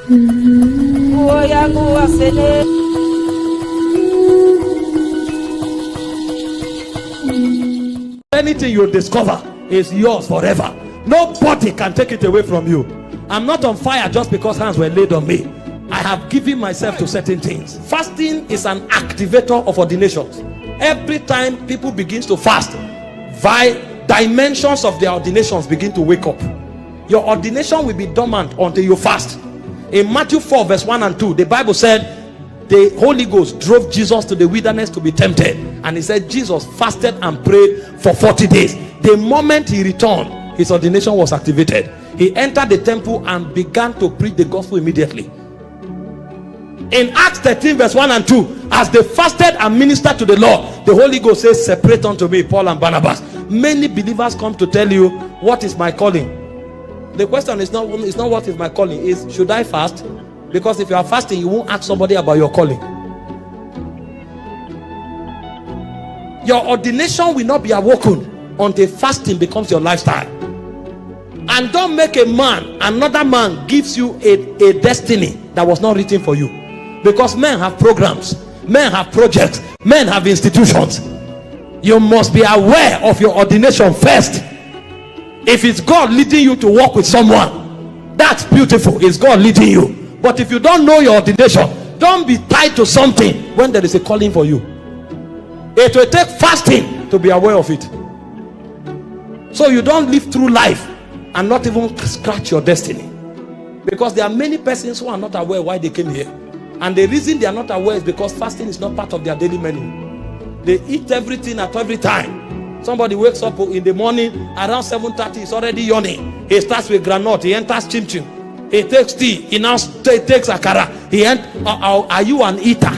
Anything you discover is yours forever. Nobody can take it away from you. I'm not on fire just because hands were laid on me. I have given myself to certain things. Fasting is an activator of ordinations. Every time people begin to fast, dimensions of their ordinations begin to wake up. Your ordination will be dormant until you fast. In Matthew 4 verse 1 and 2, the Bible said the Holy Ghost drove Jesus to the wilderness to be tempted, and he said Jesus fasted and prayed for 40 days. The moment he returned, his ordination was activated. He entered the temple and began to preach the gospel immediately. In Acts 13 verse 1 and 2, as they fasted and ministered to the Lord, the Holy Ghost says, separate unto me Paul and Barnabas. Many believers come to tell you, what is my calling? The question is not what is my calling, is should I fast? Because if you are fasting, you won't ask somebody about your calling. Your ordination will not be awoken until fasting becomes your lifestyle. And don't make another man gives you a destiny that was not written for you. Because men have programs, men have projects, men have institutions. You must be aware of your ordination first. If it's God leading you to walk with someone, that's beautiful. It's God leading you. But if you don't know your ordination, don't be tied to something when there is a calling for you. It will take fasting to be aware of it. So you don't live through life and not even scratch your destiny. Because there are many persons who are not aware why they came here. And the reason they are not aware is because fasting is not part of their daily menu. They eat everything at every time. Somebody wakes up in the morning around 7:30, he's already yawning. He starts with granite, he enters chim chim. He takes tea, he now takes akara. Are you an eater?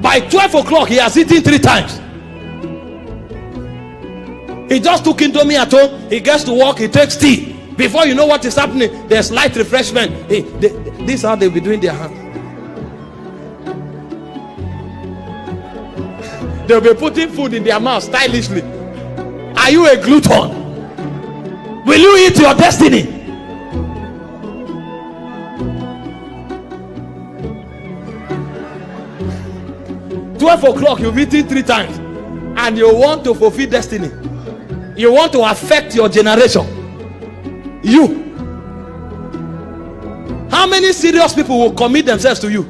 By 12 o'clock, he has eaten 3 times. He just took Indomie at home. He gets to work, he takes tea. Before you know what is happening, there's light refreshment. This is how they'll be doing their hands. They'll be putting food in their mouth stylishly. Are you a glutton? Will you eat your destiny? "12 o'clock, you've eaten 3 times, and you want to fulfill destiny. You want to affect your generation. You. How many serious people will commit themselves to you?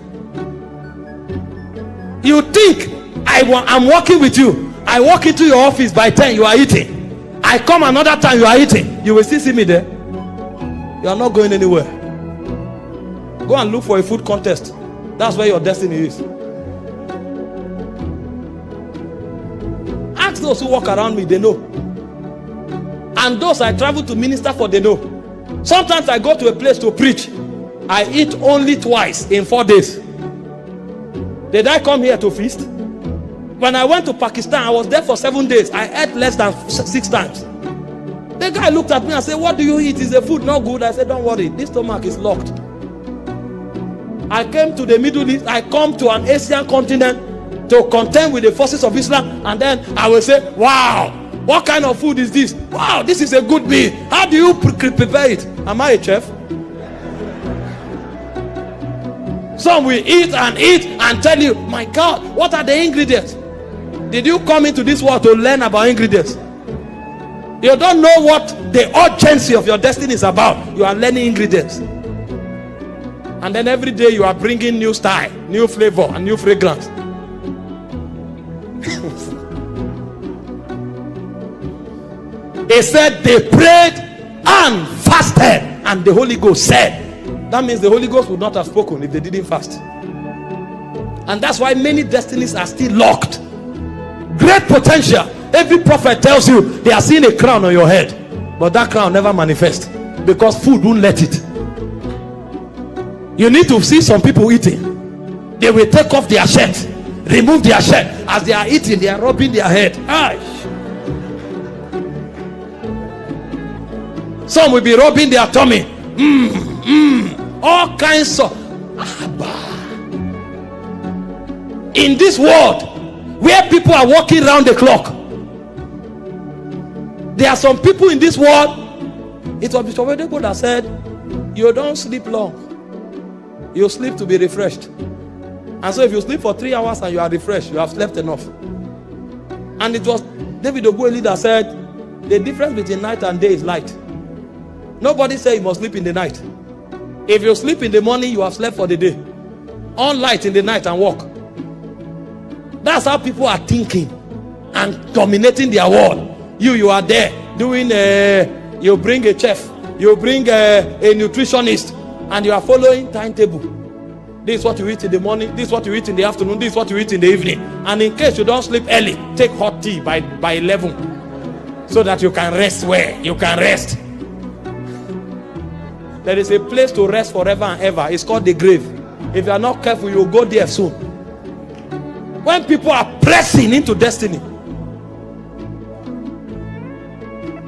You think I'm working with you. I walk into your office by 10, you are eating. I come another time, you are eating. You will still see me there. You are not going anywhere. Go and look for a food contest. That's where your destiny is. Ask those who walk around me, they know. And those I travel to minister for, they know. Sometimes I go to a place to preach. I eat only twice in 4 days. Did I come here to feast? When I went to Pakistan, I was there for 7 days. I ate less than 6 times. The guy looked at me and said, "What do you eat? Is the food not good?" I said, "Don't worry, this stomach is locked." I came to the Middle East. I come to an Asian continent to contend with the forces of Islam, and then I will say, "Wow, what kind of food is this? Wow, this is a good meal. How do you prepare it?" Am I a chef? Some will eat and tell you, "My God, what are the ingredients?" Did you come into this world to learn about ingredients? You don't know what the urgency of your destiny is about. You are learning ingredients. And then every day you are bringing new style, new flavor, and new fragrance. He said they prayed and fasted, and the Holy Ghost said. That means the Holy Ghost would not have spoken if they didn't fast. And that's why many destinies are still locked. Great potential. Every prophet tells you they are seeing a crown on your head, but that crown never manifests because food won't let it. You need to see some people eating. They will take off their shirt, remove their shirt. As they are eating, they are rubbing their head. Some will be rubbing their tummy. All kinds of in this world where people are walking around the clock. There are some people in this world. It was Bishop Oyedepo that said, you don't sleep long, you sleep to be refreshed. And so if you sleep for 3 hours and you are refreshed, you have slept enough. And it was David Ogueli that said, the difference between night and day is light. Nobody said you must sleep in the night. If you sleep in the morning, you have slept for the day. On light in the night and walk. That's how people are thinking and dominating their world. You are there doing you bring a chef, you bring a nutritionist, and you are following timetable. This is what you eat in the morning, this is what you eat in the afternoon, this is what you eat in the evening. And in case you don't sleep early, take hot tea by 11 so that you can rest where you can rest. There is a place to rest forever and ever. It's called the grave. If you are not careful, you will go there soon. When people are pressing into destiny,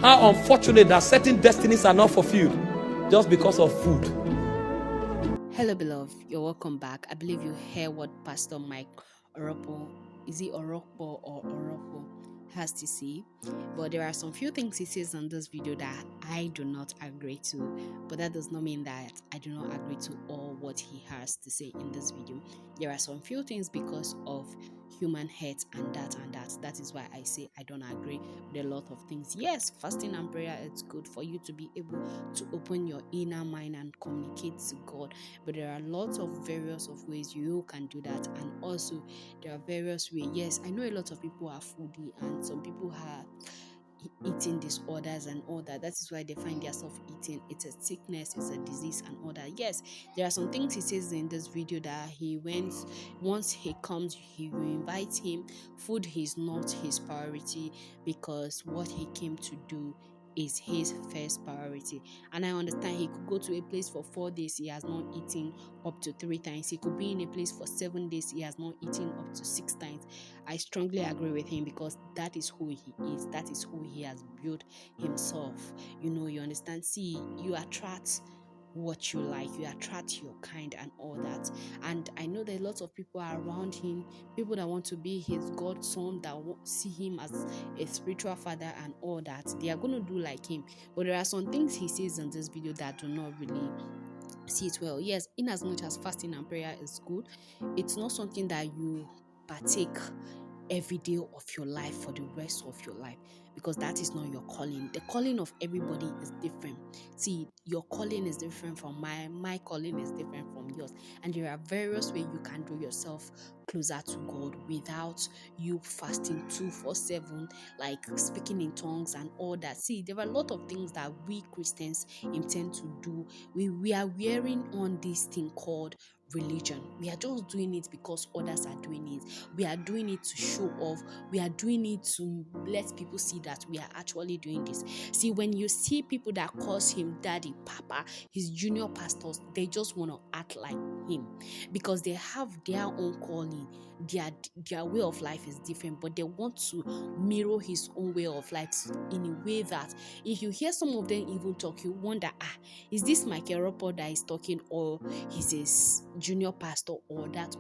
how unfortunate that certain destinies are not fulfilled just because of food. Hello, beloved. You're welcome back. I believe you hear what Pastor Michael Orokpo, is he Orokpo or Orokpo, has to say. But there are some few things he says on this video that I do not agree to. But that does not mean that I do not agree to all what he has to say in this video. There are some few things because of human hate and that. That is why I say I don't agree with a lot of things. Yes, fasting and prayer, it's good for you to be able to open your inner mind and communicate to God. But there are lots of various of ways you can do that. And also there are various ways. Yes, I know a lot of people are foodie and some people have eating disorders and all that. That is why they find themselves eating. It's a sickness, it's a disease and all that. Yes, there are some things he says in this video that once he comes, he will invite him. Food is not his priority because what he came to do is his first priority. And I understand he could go to a place for 4 days, he has not eaten up to 3 times. He could be in a place for 7 days, he has not eaten up to 6 times. I strongly agree with him because that is who he is. That is who he has built himself. You understand? See, you attract what you like, you attract your kind and all that. And I know that lots of people are around him, people that want to be his godson, that see him as a spiritual father and all that. They are going to do like him. But there are some things he says in this video that do not really see it well. Yes, in as much as fasting and prayer is good, it's not something that you partake every day of your life for the rest of your life, because that is not your calling. The calling of everybody is different. See, your calling is different from my calling is different from yours, and there are various ways you can draw yourself closer to God without you fasting 2-4-7, like speaking in tongues and all that. See, there are a lot of things that we Christians intend to do. We are wearing on this thing called religion. We are just doing it because others are doing it. We are doing it to show off. We are doing it to let people see that we are actually doing this. See, when you see people that calls him daddy, papa, his junior pastors, they just want to act like him because they have their own calling. Their way of life is different, but they want to mirror his own way of life in a way that if you hear some of them even talk, you wonder, is this Michael Orokpo that is talking, or he's a junior pastor, or that,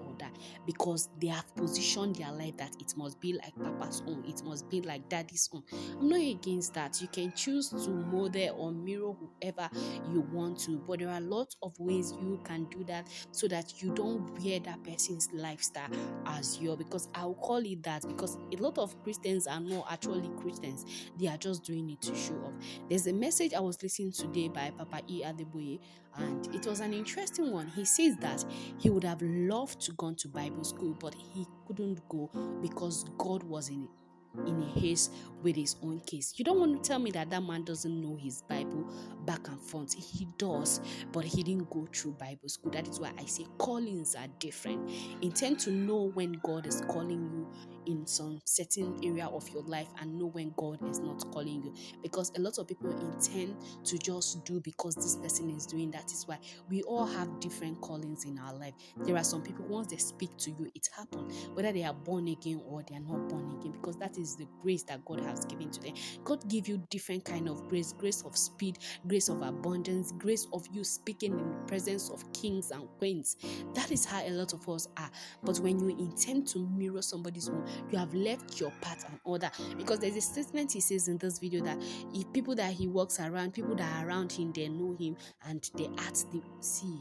because they have positioned their life that it must be like papa's own, it must be like daddy's own. I'm not against that. You can choose to model or mirror whoever you want to, but there are lots of ways you can do that so that you don't wear that person's lifestyle as yours, because I'll call it that, because a lot of Christians are not actually Christians. They are just doing it to show off. There's a message I was listening today by Papa E. Adeboye, and it was an interesting one. He says that he would have loved to go to Bible school, but he couldn't go because God was in a haste with his own case. You don't want to tell me that man doesn't know his Bible back and front. He does, but he didn't go through Bible school. That is why I say callings are different. Intend to know when God is calling you in some certain area of your life and know when God is not calling you, because a lot of people intend to just do because this person is doing. That is why we all have different callings in our life. There are some people, once they speak to you, it happens, whether they are born again or they are not born again, because that is the grace that God has given to them. God give you different kind of grace of speed, grace of abundance, grace of you speaking in the presence of kings and queens. That is how a lot of us are. But when you intend to mirror somebody's own, you have left your path and all that. Because there's a statement he says in this video that if people that he walks around, people that are around him, they know him and they ask the see.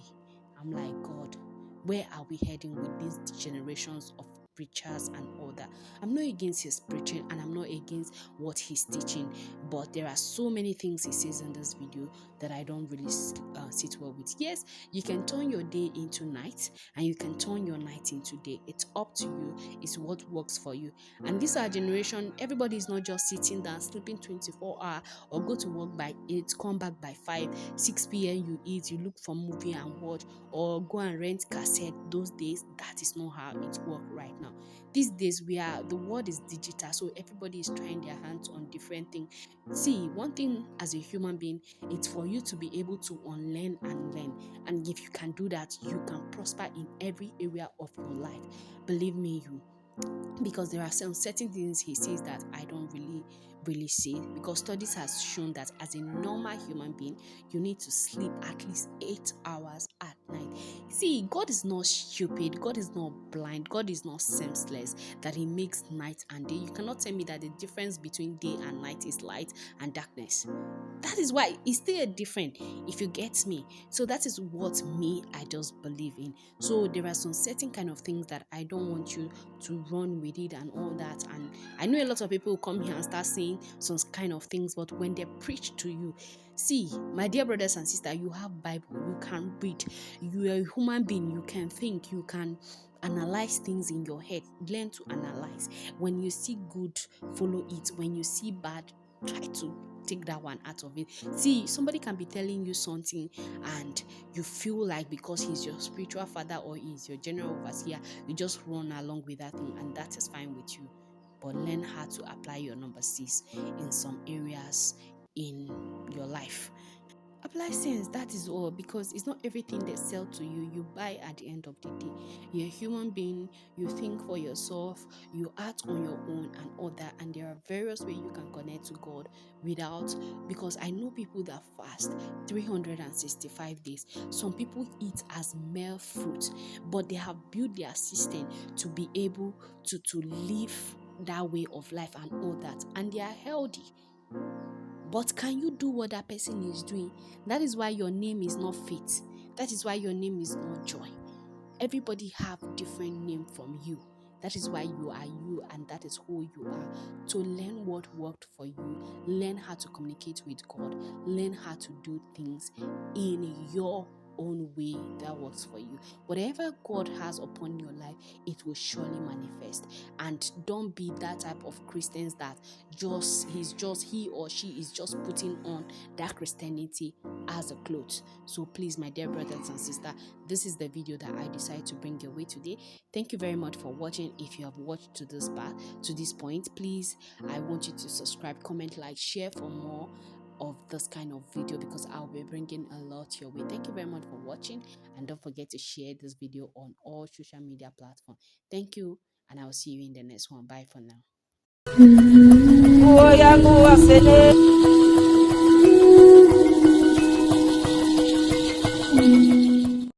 I'm like, God, where are we heading with these generations of preachers and all that? I'm not against his preaching and I'm not against what he's teaching, but there are so many things he says in this video that I don't really sit well with. Yes, you can turn your day into night and you can turn your night into day. It's up to you. It's what works for you. And this our generation, everybody is not just sitting down sleeping 24 hours or go to work by 8, come back by 5, 6 p.m. you eat, you look for movie and watch, or go and rent cassette. Those days, that is not how it works right now. These days, the world is digital, so everybody is trying their hands on different things. See, one thing as a human being, it's for you to be able to unlearn and learn. And if you can do that, you can prosper in every area of your life. Believe me, because there are some certain things he says that I don't really see, because studies has shown that as a normal human being, you need to sleep at least 8 hours at night. See, God is not stupid, God is not blind, God is not senseless that he makes night and day. You cannot tell me that the difference between day and night is light and darkness. That is why it's still different, if you get me. So that is what I just believe in. So there are some certain kind of things that I don't want you to run with it and all that. And I know a lot of people will come here and start saying some kind of things, but when they preach to you, see, my dear brothers and sisters, you have Bible, you can read, you are a human being, you can think, you can analyze things in your head. Learn to analyze. When you see good, follow it. When you see bad, try to take that one out of it. See, somebody can be telling you something and you feel like because he's your spiritual father or he's your general overseer, you just run along with that thing, and that is fine with you. But learn how to apply your number 6 in some areas in your life. Apply sense, that is all, because it's not everything they sell to you you buy at the end of the day. You're a human being, you think for yourself, you act on your own and all that, and there are various ways you can connect to God without, because I know people that fast 365 days. Some people eat as mere fruit, but they have built their system to be able to live that way of life and all that, and they are healthy. But can you do what that person is doing? That is why your name is not faith. That is why your name is not joy. Everybody have different name from you. That is why you are you, and that is who you are. To learn what worked for you, learn how to communicate with God, learn how to do things in your own way that works for you. Whatever God has upon your life, it will surely manifest. And don't be that type of Christians that he or she is just putting on that Christianity as a cloth. So please, my dear brothers and sisters, this is the video that I decided to bring your way today. Thank you very much for watching. If you have watched to this point, please, I want you to subscribe, comment, like, share for more of this kind of video, because I'll be bringing a lot your way. Thank you very much for watching, and don't forget to share this video on all social media platforms. Thank you, and I'll see you in the next one. Bye for now.